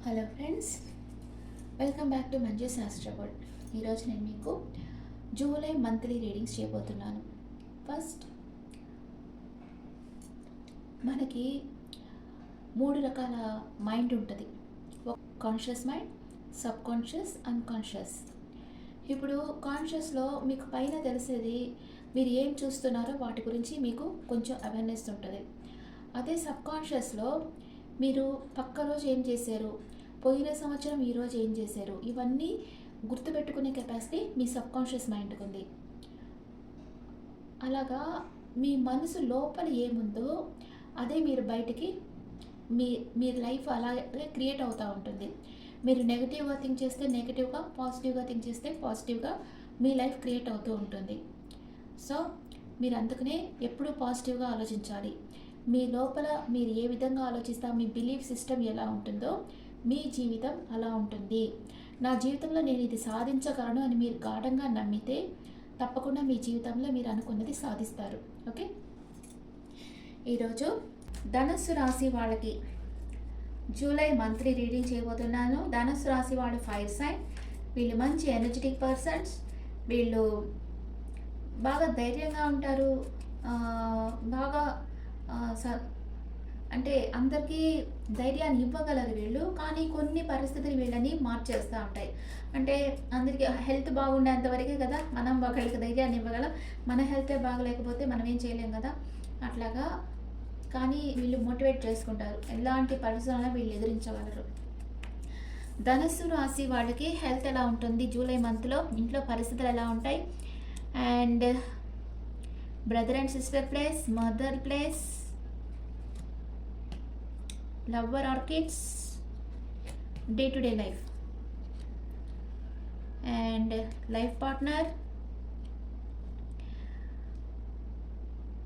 Hello friends, welcome back to Manju శాస్త్ర world. ఈరోజు నేను మీకు జూలై మంత్లీ రీడింగ్స్ చేయబోతున్నాను. ఫస్ట్ మనకి 3 రకాల మైండ్ ఉంటుంది. Conscious mind, sub conscious, unconscious. ఇప్పుడు కాన్షియస్లో మీకు పైన తెలిసేది మీరు ఏం చూస్తున్నారో వాటి గురించి మీకు కొంచెం అవేర్నెస్ ఉంటుంది. అదే సబ్ కాన్షియస్లో మీరు పక్క రోజు ఏం చేశారు, పోయిన సంవత్సరం ఈరోజు ఏం చేశారు, ఇవన్నీ గుర్తుపెట్టుకునే కెపాసిటీ మీ సబ్ కాన్షియస్ మైండ్కి ఉంది. అలాగా మీ మనసు లోపల ఏముందో అదే మీరు బయటికి మీ లైఫ్ అలాగే క్రియేట్ అవుతూ ఉంటుంది. మీరు నెగిటివ్గా థింక్ చేస్తే నెగిటివ్గా, పాజిటివ్గా థింక్ చేస్తే పాజిటివ్గా మీ లైఫ్ క్రియేట్ అవుతూ ఉంటుంది. సో మీరు అందుకనే ఎప్పుడూ పాజిటివ్గా ఆలోచించాలి. మీ లోపల మీరు ఏ విధంగా ఆలోచిస్తా, మీ బిలీఫ్ సిస్టమ్ ఎలా ఉంటుందో మీ జీవితం అలా ఉంటుంది. నా జీవితంలో నేను ఇది సాధించగలను అని మీరు గాఢంగా నమ్మితే తప్పకుండా మీ జీవితంలో మీరు అనుకున్నది సాధిస్తారు. ఓకే, ఈరోజు ధనుస్సు రాశి వాళ్ళకి జూలై మంత్లీ రీడింగ్ చేయబోతున్నాను. ధనుస్సు రాశి వాళ్ళు ఫైర్ సైన్. వీళ్ళు మంచి ఎనర్జెటిక్ పర్సన్స్. వీళ్ళు బాగా ధైర్యంగా ఉంటారు. బాగా అంటే అందరికీ ధైర్యాన్ని ఇవ్వగలరు వీళ్ళు. కానీ కొన్ని పరిస్థితులు వీళ్ళని మార్చేస్తూ ఉంటాయి. అంటే అందరికీ హెల్త్ బాగుండేంతవరకే కదా మనం ఒకరికి ధైర్యాన్ని ఇవ్వగలం. మన హెల్తే బాగలేకపోతే మనం ఏం చేయలేం కదా. అట్లాగా కానీ వీళ్ళు మోటివేట్ చేసుకుంటారు. ఎలాంటి పరిస్థితులను వీళ్ళు ఎదిరించగలరు. ధనుస్సు రాశి వాళ్ళకి హెల్త్ ఎలా ఉంటుంది జూలై మంత్లో, ఇంట్లో పరిస్థితులు ఎలా ఉంటాయి, and brother and sister place, mother place, lover or kids, day to day life, and life partner,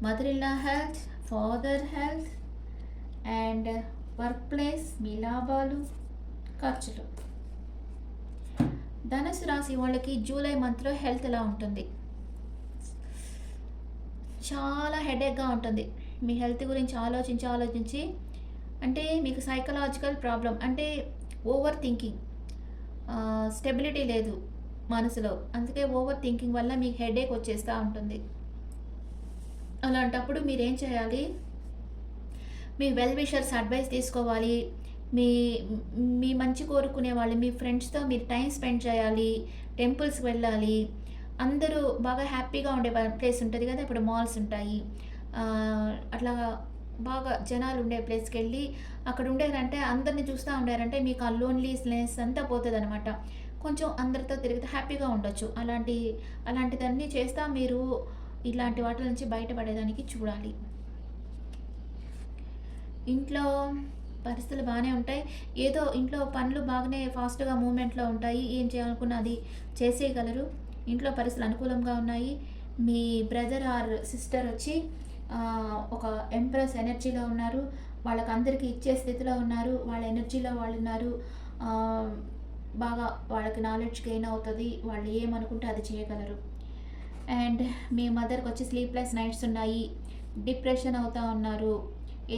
mother in law health, father health, and work place, మీ లాభాలు, ఖర్చులు. ధనుసు రాశి వాళ్ళకి జూలై మంత్లో హెల్త్ ఎలా ఉంటుంది? చాలా హెడేక్గా ఉంటుంది. మీ హెల్త్ గురించి ఆలోచించి అంటే మీకు సైకలాజికల్ ప్రాబ్లం, అంటే ఓవర్ థింకింగ్, స్టెబిలిటీ లేదు మనసులో. అందుకే ఓవర్ థింకింగ్ వల్ల మీకు హెడేక్ వచ్చేస్తూ ఉంటుంది. అలాంటప్పుడు మీరేం చేయాలి? మీ వెల్ విషర్స్ అడ్వైస్ తీసుకోవాలి. మీ మీ మంచి కోరుకునే వాళ్ళు, మీ ఫ్రెండ్స్తో మీరు టైం స్పెండ్ చేయాలి. టెంపుల్స్కి వెళ్ళాలి. అందరూ బాగా హ్యాపీగా ఉండే ప్లేస్ ఉంటుంది కదా, ఇప్పుడు మాల్స్ ఉంటాయి. అట్లా బాగా జనాలు ఉండే ప్లేస్కి వెళ్ళి అక్కడ ఉండేదంటే అందరిని చూస్తూ ఉండారంటే మీకు ఆ లోన్లీనెస్ అంతా పోతుంది అనమాట. కొంచెం అందరితో తిరిగితే హ్యాపీగా ఉండొచ్చు. అలాంటిదన్నీ చేస్తా మీరు ఇలాంటి వాటి నుంచి బయటపడేదానికి చూడాలి. ఇంట్లో పరిస్థితులు బాగానే ఉంటాయి. ఏదో ఇంట్లో పనులు బాగానే ఫాస్ట్గా మూమెంట్లో ఉంటాయి. ఏం చేయాలనుకున్నా అది చేసేయగలరు. ఇంట్లో పరిస్థితులు అనుకూలంగా ఉన్నాయి. మీ బ్రదర్ ఆర్ సిస్టర్ వచ్చి ఒక ఎంప్రెస్ ఎనర్జీలో ఉన్నారు. వాళ్ళకి అందరికీ ఇచ్చే స్థితిలో ఉన్నారు. వాళ్ళ ఎనర్జీలో వాళ్ళు ఉన్నారు. బాగా వాళ్ళకి నాలెడ్జ్ గెయిన్ అవుతుంది. వాళ్ళు ఏమనుకుంటే అది చేయగలరు. అండ్ మీ మదర్కి వచ్చి స్లీప్లెస్ నైట్స్ ఉన్నాయి. డిప్రెషన్ అవుతూ ఉన్నారు.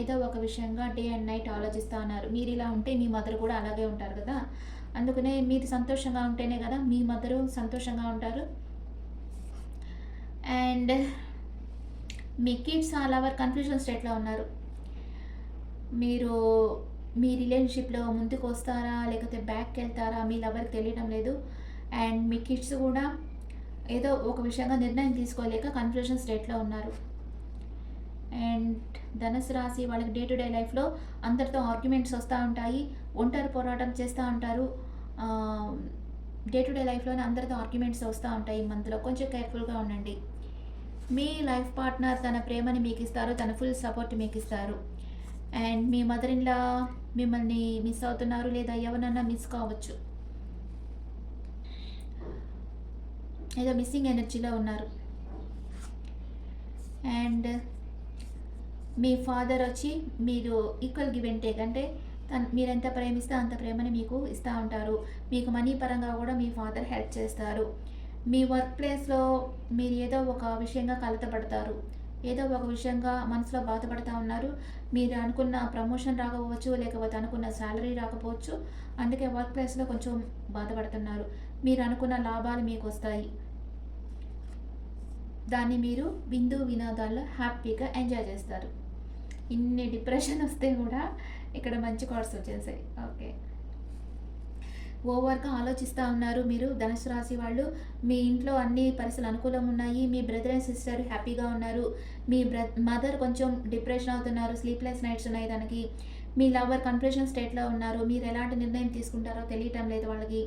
ఏదో ఒక విషయంగా డే అండ్ నైట్ ఆలోచిస్తూ ఉన్నారు. మీరు ఇలా ఉంటే మీ మదర్ కూడా అలాగే ఉంటారు కదా. అందుకనే మీరు సంతోషంగా ఉంటేనే కదా మీ మదరు సంతోషంగా ఉంటారు. And me kids all over confusion స్టేట్లో ఉన్నారు. మీరు మీ రిలేషన్షిప్లో ముందుకు వస్తారా లేకపోతే బ్యాక్కి వెళ్తారా మీ లవర్కి తెలియడం లేదు. అండ్ మీ కిడ్స్ కూడా ఏదో ఒక విషయంగా నిర్ణయం తీసుకోలేక కన్ఫ్యూజన్ స్టేట్లో ఉన్నారు. అండ్ ధనుసు రాశి వాళ్ళకి డే టు డే లైఫ్లో అందరితో ఆర్గ్యుమెంట్స్ వస్తూ ఉంటాయి. ఒంటరి పోరాటం చేస్తూ ఉంటారు. డే టు డే లైఫ్లోనే అందరితో ఆర్గ్యుమెంట్స్ వస్తూ ఉంటాయి. ఈ మంత్లో కొంచెం కేర్ఫుల్గా ఉండండి. మీ లైఫ్ పార్ట్నర్ తన ప్రేమని మీకు ఇస్తారు, తన ఫుల్ సపోర్ట్ మీకు ఇస్తారు. అండ్ మీ మదర్ ఇన్ లా మిమ్మల్ని మిస్ అవుతున్నారు, లేదా ఎవరన్నా మిస్ కావచ్చు. ఏదో మిస్సింగ్ ఎనర్జీలో ఉన్నారు. అండ్ మీ ఫాదర్ వచ్చి మీరు ఈక్వల్ గివ్ అండ్ టేక్, అంటే మీరు ఎంత ప్రేమిస్తే అంత ప్రేమని మీకు ఇస్తూ ఉంటారు. మీకు మనీ పరంగా కూడా మీ ఫాదర్ హెల్ప్ చేస్తారు. మీ వర్క్ ప్లేస్లో మీరు ఏదో ఒక విషయంగా కలతపడతారు. ఏదో ఒక విషయంగా మనసులో బాధపడతా ఉన్నారు. మీరు అనుకున్న ప్రమోషన్ రాకపోవచ్చు, లేకపోతే అనుకున్న శాలరీ రాకపోవచ్చు. అందుకే వర్క్ ప్లేస్‌లో కొంచెం బాధపడుతున్నారు. మీరు అనుకున్న లాభాలు మీకొస్తాయి. దాన్ని మీరు విందు వినోదాల్లో హ్యాపీగా ఎంజాయ్ చేస్తారు. ఇన్ని డిప్రెషన్ వస్తే కూడా ఇక్కడ మంచి కార్డ్స్ వచ్చేసాయి. ఓకే. ఓవర్‌గా ఆలోచిస్తూ ఉన్నారు మీరు ధనుసు రాశి వాళ్ళు. మీ ఇంట్లో అన్ని పరిస్థితులు అనుకూలంగా ఉన్నాయి. మీ బ్రదర్ అండ్ సిస్టర్ హ్యాపీగా ఉన్నారు. మీ మదర్ కొంచెం డిప్రెషన్ అవుతున్నారు. స్లీప్‌లెస్ నైట్స్ ఉన్నాయి తనకి. మీ లవర్ కన్‌ఫ్యూజన్ స్టేట్‌లో ఉన్నారు. మీరు ఎలాంటి నిర్ణయం తీసుకుంటారో తెలియటం లేదు వాళ్ళకి.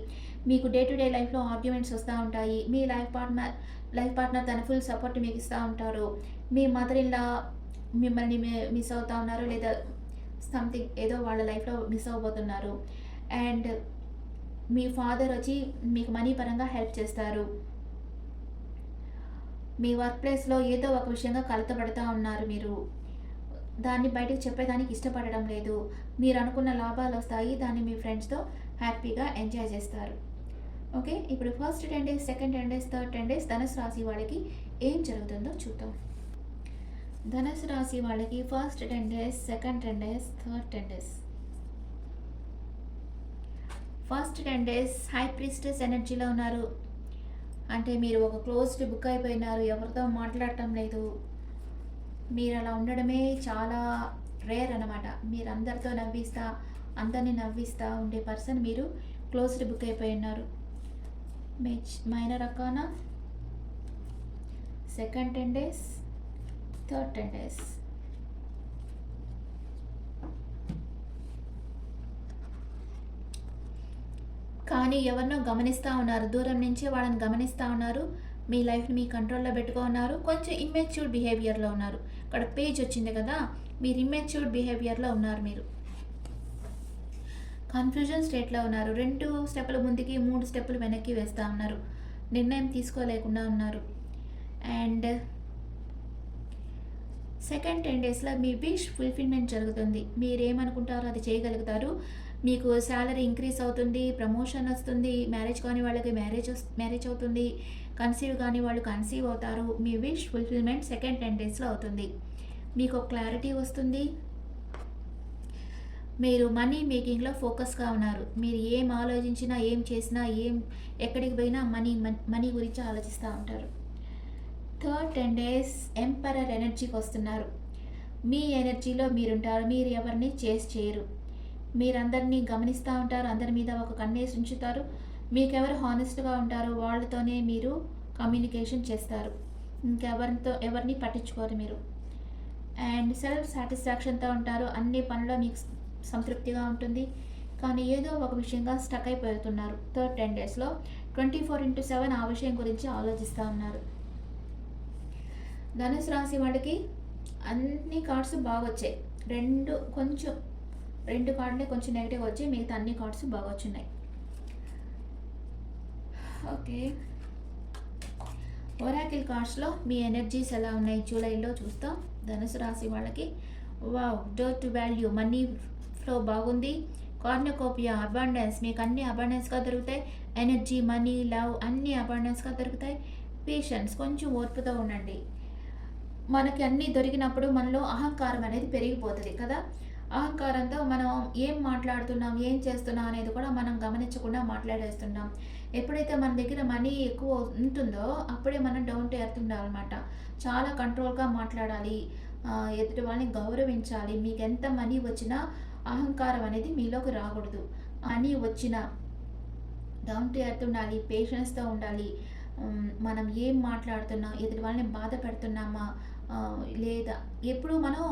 మీకు డే టు డే లైఫ్‌లో ఆర్గ్యుమెంట్స్ వస్తూ ఉంటాయి. మీ లైఫ్ పార్ట్నర్ తన ఫుల్ సపోర్ట్ మీకు ఇస్తూ ఉంటారు. మీ మదర్ ఇన్ లా మిమ్మల్ని మిస్ అవుతా ఉన్నారు, లేదా సంథింగ్ ఏదో వాళ్ళ లైఫ్‌లో మిస్ అవ్వబోతున్నారు. అండ్ మీ ఫాదర్ వచ్చి మీకు మనీ పరంగా హెల్ప్ చేస్తారు. మీ వర్క్ ప్లేస్‌లో ఏదో ఒక విషయంగా కలతపడతా ఉన్నారు మీరు. దాన్ని బయటకు చెప్పేదానికి ఇష్టపడడం లేదు. మీరు అనుకున్న లాభాలు వస్తాయి. దాన్ని మీ ఫ్రెండ్స్‌తో హ్యాపీగా ఎంజాయ్ చేస్తారు. ఓకే. ఇప్పుడు first 10 days, second 10 days, third 10 days ధనుసు రాశి వాళ్ళకి ఏం జరుగుతుందో చూద్దాం. ధనుసు రాశి వాళ్ళకి first 10 days, second 10 days, third 10 days. First 10 days high priestess ఎనర్జీలో ఉన్నారు. అంటే మీరు ఒక క్లోజ్డ్ బుక్ అయిపోయినారు. ఎవరితో మాట్లాడటం లేదు. మీరు అలా ఉండడమే చాలా రేర్ అనమాట. మీరు అందరితో అందరినీ నవ్విస్తా ఉండే పర్సన్ మీరు క్లోజ్డ్ బుక్ అయిపోయి ఉన్నారు. Minor arcana, second 10 days, third 10 days. కానీ ఎవరినో గమనిస్తూ ఉన్నారు. దూరం నుంచే వాళ్ళని గమనిస్తూ ఉన్నారు. మీ లైఫ్ని మీ కంట్రోల్లో పెట్టుకున్నారు. కొంచెం ఇమ్మెచ్యూర్డ్ బిహేవియర్లో ఉన్నారు. ఇక్కడ పేజ్ వచ్చింది కదా, మీరు ఇమ్మెచ్యూర్డ్ బిహేవియర్లో ఉన్నారు. మీరు కన్ఫ్యూజన్ స్టేట్లో ఉన్నారు. 2 స్టెప్పులు ముందుకి, 3 స్టెప్పులు వెనక్కి వేస్తూ ఉన్నారు. నిర్ణయం తీసుకోలేకుండా ఉన్నారు. అండ్ సెకండ్ 10 డేస్లో మీ విష్ ఫుల్ఫిల్మెంట్ జరుగుతుంది. మీరేమనుకుంటారో అది చేయగలుగుతారు. మీకు శాలరీ ఇంక్రీజ్ అవుతుంది, ప్రమోషన్ వస్తుంది, మ్యారేజ్ కాని వాళ్ళకి మ్యారేజ్ అవుతుంది, కన్సీవ్ కాని వాళ్ళు కన్సీవ్ అవుతారు. మీ విష్ ఫుల్ఫిల్మెంట్ సెకండ్ 10 డేస్లో అవుతుంది. మీకు క్లారిటీ వస్తుంది. మీరు మనీ మేకింగ్లో ఫోకస్గా ఉన్నారు. మీరు ఏం ఆలోచించినా, ఏం చేసినా, ఎక్కడికి పోయినా మనీ గురించి ఆలోచిస్తూ ఉంటారు. థర్డ్ 10 డేస్ ఎంపరర్ ఎనర్జీకి వస్తున్నారు. మీ ఎనర్జీలో మీరుంటారు. మీరు ఎవరిని చేస్ చేయరు. మీరందరినీ గమనిస్తూ ఉంటారు. అందరి మీద ఒక కన్నేసి ఉంచుతారు. మీకెవరు హానెస్ట్గా ఉంటారో వాళ్ళతోనే మీరు కమ్యూనికేషన్ చేస్తారు. ఎవరిని పట్టించుకోరు మీరు. అండ్ సెల్ఫ్ సాటిస్ఫాక్షన్తో ఉంటారు. అన్ని పనుల్లో మీకు సంతృప్తిగా ఉంటుంది. కానీ ఏదో ఒక విషయంగా స్టక్ అయిపోతున్నారు. థర్డ్ 10 డేస్లో 24/7 ఆ విషయం గురించి ఆలోచిస్తూ ఉన్నారు. ధనుసు రాశి వాళ్ళకి అన్ని కార్డ్స్ బాగా వచ్చాయి. రెండు కార్డులే కొంచెం నెగిటివ్ వచ్చాయి. మిగతా అన్ని కార్డ్స్ బాగా వచ్చున్నాయి. ఓకే. ఒరాకిల్ కార్డ్స్లో మీ ఎనర్జీస్ ఎలా ఉన్నాయి జూలైలో చూస్తాం. ధనుసు రాశి వాళ్ళకి wow, door to value, money flow బాగుంది. కార్నకోపియా, అబాండెన్స్, మీకు అన్ని అబాండెన్స్గా దొరుకుతాయి. ఎనర్జీ, మనీ, లవ్ అన్నీ అబాండెన్స్గా దొరుకుతాయి. పేషెన్స్, కొంచెం ఓర్పుతో ఉండండి. మనకి అన్నీ దొరికినప్పుడు మనలో అహంకారం అనేది పెరిగిపోతుంది కదా. అహంకారంతో మనం ఏం మాట్లాడుతున్నాం, ఏం చేస్తున్నాం అనేది కూడా మనం గమనించకుండా మాట్లాడేస్తున్నాం. ఎప్పుడైతే మన దగ్గర మనీ ఎక్కువ ఉంటుందో అప్పుడే మనం డౌన్ టు ఎర్త్ ఉండాలన్నమాట. చాలా కంట్రోల్గా మాట్లాడాలి. ఎదుటి వాళ్ళని గౌరవించాలి. మీకు ఎంత మనీ వచ్చినా అహంకారం అనేది మీలోకి రాకూడదు. మనీ వచ్చినా డౌన్ టు ఎర్త్ ఉండాలి. పేషెన్స్తో ఉండాలి. మనం ఏం మాట్లాడుతున్నాం, ఎదుటి వాళ్ళని బాధ పెడుతున్నామా లేదా, ఎప్పుడు మనం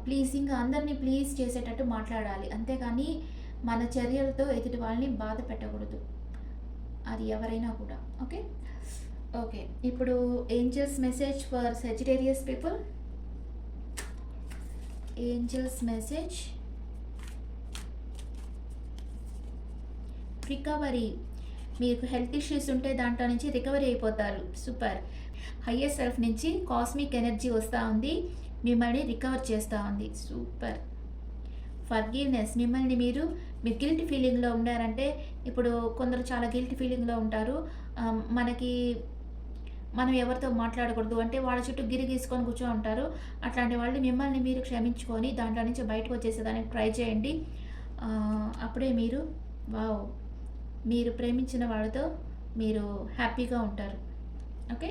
ప్లీజింగ్, అందరినీ ప్లీజ్ చేసేటట్టు మాట్లాడాలి. అంతేగాని మన చర్యలతో ఎదుటి వాళ్ళని బాధ పెట్టకూడదు. అది ఎవరైనా కూడా. ఓకే. ఇప్పుడు angels message for సెజిటేరియస్ people. Angels message recovery. మీకు హెల్త్ ఇష్యూస్ ఉంటే దాంట్లో నుంచి రికవరీ అయిపోతారు. సూపర్. హయ్యర్ సెల్ఫ్ నుంచి కాస్మిక్ ఎనర్జీ వస్తూ ఉంది, మిమ్మల్ని రికవర్ చేస్తూ ఉంది. సూపర్. ఫర్గివ్నెస్, మిమ్మల్ని మీరు గిల్ట్ ఫీలింగ్లో ఉండారంటే, ఇప్పుడు కొందరు చాలా గిల్ట్ ఫీలింగ్లో ఉంటారు. మనకి మనం ఎవరితో మాట్లాడకూడదు అంటే వాళ్ళ చుట్టూ గిరి గీసుకొని కూర్చో ఉంటారు. అట్లాంటి వాళ్ళు మిమ్మల్ని మీరు క్షమించుకొని దాంట్లో నుంచి బయటకు వచ్చేసేదానికి ట్రై చేయండి. అప్పుడే మీరు వావ్! మీరు ప్రేమించిన వాళ్ళతో మీరు హ్యాపీగా ఉంటారు. Okay.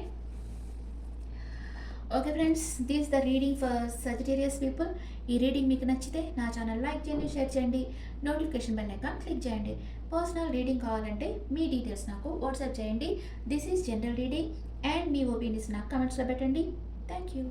Okay friends, this the reading for Sagittarius people. ఈ రీడింగ్ మీకు నచ్చితే నా ఛానల్ లైక్ చేయండి, షేర్ చేయండి, నోటిఫికేషన్ బెల్ ఐకాన్ క్లిక్ చేయండి. పర్సనల్ రీడింగ్ కావాలంటే మీ డీటెయిల్స్ నాకు వాట్సాప్ చేయండి. This is general reading and me opinions నాకు కమెంట్స్లో పెట్టండి. Thank you.